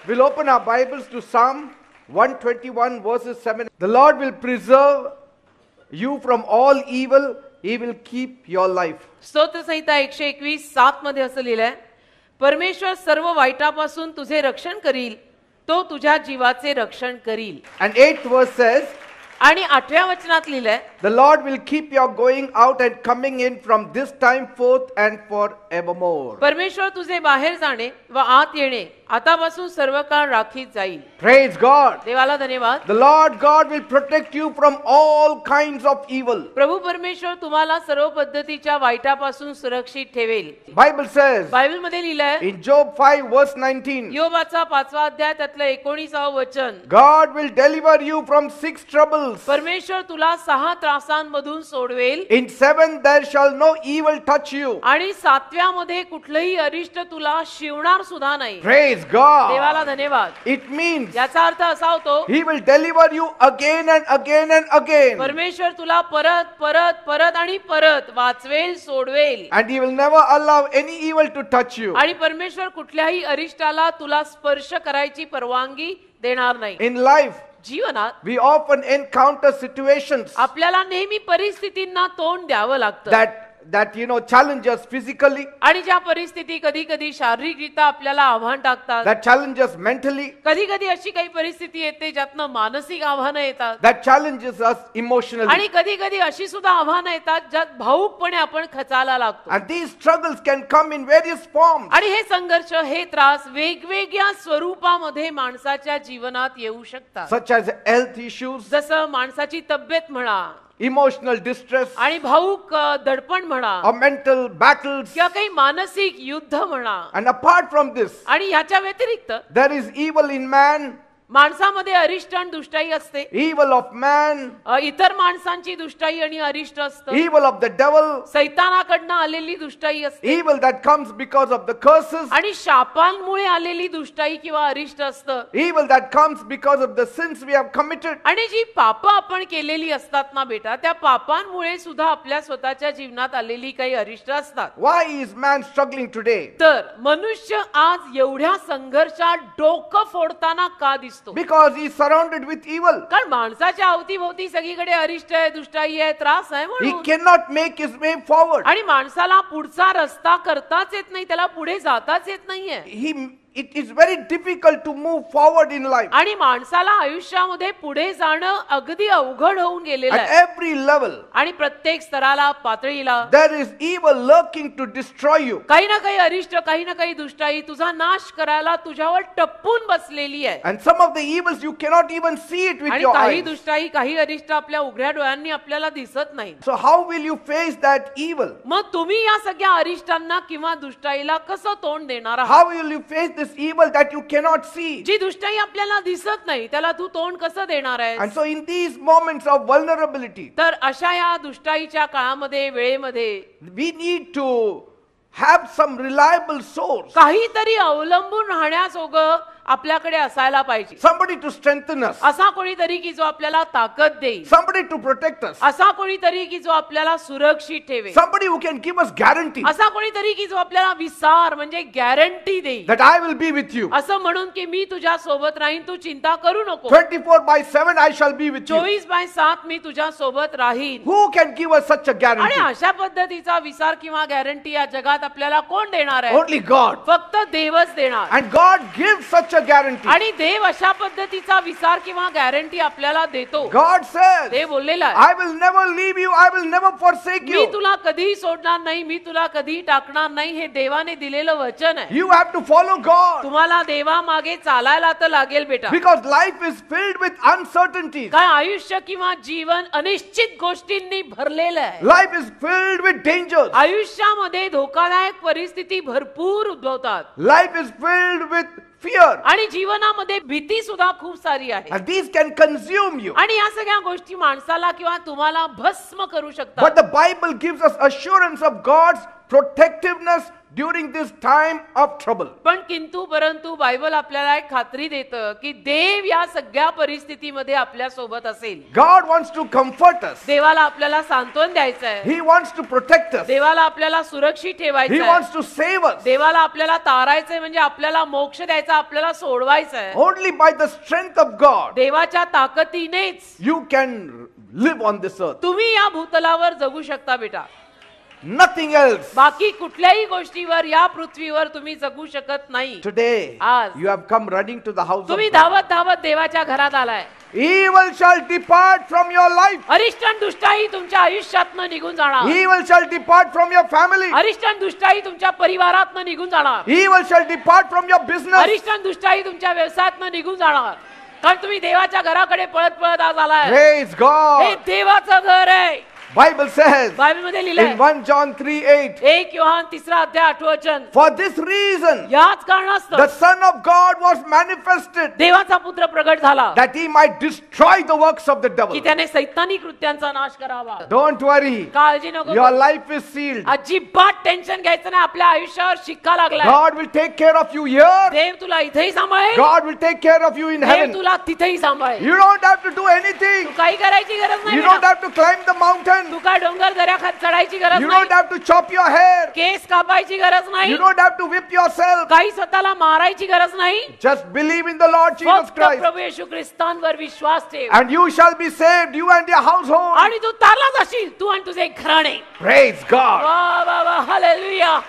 We'll open our Bibles to Psalm 121 verses 7. The Lord will preserve you from all evil. He will keep your life. स्तोत्रसंहिता 121:7 मध्ये असं लिहिलंय, परमेश्वर सर्व वाईटापासून तुझे रक्षण करील, तो तुझ्या जीवाचे रक्षण करील. And 8th verse says, आणि 8व्या वचनात लिहिलंय, the Lord will keep your going out and coming in from this time forth and forevermore. परमेश्वर तुझे बाहेर जाणे व आत येणे आतापासून सर्व काळ राखीत जाईल. Praise God. देवाला धन्यवाद. The Lord God will protect you from all kinds of evil. प्रभू परमेश्वर तुम्हाला सर्व पद्धतीच्या वाईटापासून सुरक्षित ठेवेल. Bible says बायबल मध्ये लिहिलंय, in Job 5 verse 19, योबाचा 5वा अध्याय त्यातलं 19व वचन, God will deliver you from 6 troubles. परमेश्वर तुला 6 त्रासांमधून सोडवेल. In 7 there shall no evil touch you. आणि 7व्या मध्ये कुठलंही अरिष्ट तुला शिवणार सुद्धा नाही. Praise God. देवाला धन्यवाद. It means याचा अर्थ असा होतो, He will deliver you again and again and again. परमेश्वर तुला परत परत परत आणि परत वाचवेल, सोडवेल. And He will never allow any evil to touch you. आणि परमेश्वर कुठल्याही अरिष्टाला तुला स्पर्श करायची परवानगी देणार नाही. In life, जीवनात we often encounter situations आपल्याला नेहमी परिस्थितींना तोंड द्यावं लागतं, that challenge us physically, आणि ज्या परिस्थिती कधी कधी शारीरिकरित्या आपल्याला आव्हान टाकतात, that challenge us mentally, कधी कधी अशी काही परिस्थिती येते ज्यातनं मानसिक आव्हानं येतात, that challenges us emotionally. आणि कधी कधी अशी सुद्धा आव्हानं येतात ज्यात भावुकपणे आपण खचायला लागतो. And these struggles can come in various forms. आणि हे संघर्ष, हे त्रास वेगवेगळ्या स्वरूपामध्ये माणसाच्या जीवनात येऊ शकतात. Such as health issues, जसं माणसाची तब्येत म्हणा, emotional distress, आणि भावुक दडपण म्हणा, or mental battles. किंवा काही मानसिक युद्ध म्हणा. And apart from this, आणि ह्याच्या व्यतिरिक्त there is evil in man, माणसामध्ये अरिष्ट आणि दुष्टाई असते. evil of man, इतर माणसांची दुष्टाई आणि अरिष्ट असतं. evil of the devil, सैतानाकडनं आलेली दुष्टाई असते. evil that comes because of the curses, आणि शापांमुळे आलेली दुष्टाई किंवा अरिष्ट असतं. evil that comes because of the sins we have committed. आणि जी पाप आपण केलेली असतात ना बेटा, त्या पापांमुळे सुद्धा आपल्या स्वतःच्या जीवनात आलेली काही अरिष्ट असतात. Why is man struggling today? तर मनुष्य आज एवढ्या संघर्षात डोकं फोडताना का दिसतो? Because he is surrounded with evil. कारण माणसाच्या अवतीभोवती सगळीकडे अरिष्ट आहे, दुष्टाई आहे, त्रास आहे He म्हणून. cannot make his way forward. आणि माणसाला पुढचा रस्ता करताच येत नाही, त्याला पुढे जाताच येत नाहीये. It is very difficult to move forward in life. आणि माणसाला आयुष्यामध्ये पुढे जाणं अगदी अवघड होऊन गेलेलं At आहे. every level, आणि प्रत्येक स्तराला, पातळीला there is evil lurking to destroy you. काही ना काही अरिष्ट, काही ना काही दुष्टाई तुझा नाश करायला तुझ्यावर टप्पून बसलेली आहे. And some of the evils you cannot even see it with आणि your काही eyes. दुष्टाई, काही अरिष्ट आपल्या उघड्या डोळ्यांनी आपल्याला दिसत नाही. So how will you face that evil? मग तुम्ही या सगळ्या अरिष्टांना किंवा दुष्टाईला कसं तोंड देणार आहात? How will you face this evil that you cannot see? जी दुष्टाई आपल्याला दिसत नाही त्याला तू तोंड कसं देणार आहे? And so in these moments of vulnerability, तर अशा या दुष्टाईच्या काळामध्ये, वेळेमध्ये we need to have some reliable source. काहीतरी अवलंबून राहण्याजोगं आपल्याकडे असायला पाहिजे. Somebody to strengthen us. असा कोणीतरी की जो आपल्याला ताकद देईल. Somebody to protect us. असा कोणीतरी की जो आपल्याला सुरक्षित ठेवेल. Somebody who can give us guarantee असा कोणीतरी की जो आपल्याला विसार म्हणजे गॅरंटी देईल. that I will be with you. असं म्हणून की मी तुझ्या सोबत राहीन, तू चिंता करू नको. 24/7 I shall be with you. 24/7 मी तुझ्या सोबत राहीन. Who can give us such a आणि guarantee? अशा पद्धतीचा विसार किंवा गॅरंटी या जगात आपल्याला कोण देणार आहे? Only God. फक्त देवच देणार. And God gives such a guarantee. आणि देव अशा पद्धतीचा विसार किंवा गॅरंटी आपल्याला देतो. God says, देव बोललेला आहे, I will never leave you, I will never forsake me you. तुला कधीही सोडणार नाही, मी तुला कधीही टाकणार नाही. हे देवाने दिलेलं वचन आहे. You have to follow God. तुम्हाला देवा मागे चालायला तर लागेल बेटा. Because life is filled with uncertainties. काय आयुष्य किंवा जीवन अनिश्चित गोष्टींनी भरलेलं आहे. Life is filled with dangers. आयुष्यामध्ये धोकादायक परिस्थिती भरपूर उद्भवतात. Life is filled with fear. आणि जीवनामध्ये भीती सुद्धा खूप सारी आहे. And these can consume you. आणि या सगळ्या गोष्टी माणसाला किंवा तुम्हाला भस्म करू शकतात. But the Bible gives us assurance of God's protectiveness, during this time of trouble. पण किंतु परंतु बायबल आपल्याला एक खात्री देतं की देव या सगळ्या परिस्थितीमध्ये आपल्या सोबत असेल. God wants to comfort us. देवाला आपल्याला सांत्वन द्यायचं आहे. He wants to protect us. देवाला आपल्याला सुरक्षित ठेवायचं He आहे. wants to save us. देवाला आपल्याला तारायचंय म्हणजे आपल्याला मोक्ष द्यायचा, आपल्याला सोडवायचं आहे. Only by the strength of God देवाच्या ताकदीनेच you can live on this earth. तुम्ही या भूतलावर जगू शकता बेटा. Nothing else. बाकी कुठल्याही गोष्टीवर या पृथ्वीवर तुम्ही जगू शकत नाही. Today आज you have come running to the house of तुम्ही God. धावत धावत देवाच्या घरात आलाय. Evil shall depart from your life. अरिष्ट आणि दुष्टाई तुमच्या आयुष्यातनं निघून जाणार. Evil shall depart from your family. अरिष्ट आणि दुष्टाई तुमच्या परिवारातनं निघून जाणार. Evil shall depart from your business. अरिष्ट आणि दुष्टाई तुमच्या व्यवसायातनं निघून जाणार. कारण तुम्ही देवाच्या घराकडे पळत पळत आज आलाय. Praise God. हे देवाचं घर आहे. Bible says बायबल मध्ये लिहिलंय in 1 John 3:8, 1 योहान 3 अध्याय 8 वचन, for this reason याच कारणास्तव the Son of God was manifested, देवाचा पुत्र प्रगट झाला that he might destroy the works of the की devil. त्याने सैतानी कृत्यांचा नाश करावा. Don't worry, काळजी नको your करू. life is sealed. अजिबात टेन्शन घ्यायचं नाही. आपल्या आयुष्यावर शिक्का लागलाय. God will take care of you here. देव तुला इथेही सांभाळेल. God will take care of you in Dev heaven. तुला तिथेही सांभाळेल. You don't have to do anything. तू काही करायची गरज नाही You don't बेटा. have to climb the mountain. तू काय डोंगर दऱ्याखात चढायची गरज You नाही. don't have to chop your hair. केस कापायची गरज नाही. You don't have to whip yourself. काही स्वतःला मारायची गरज नाही. Just believe in the Lord Jesus फक्त Christ, प्रभू येशू ख्रिस्तांवर विश्वास ठेव and you shall be saved, you and your household. आणि तू तारला जाशील, तू आणि तुझे घराणे. Praise God. वा वा वा, हालेलुया.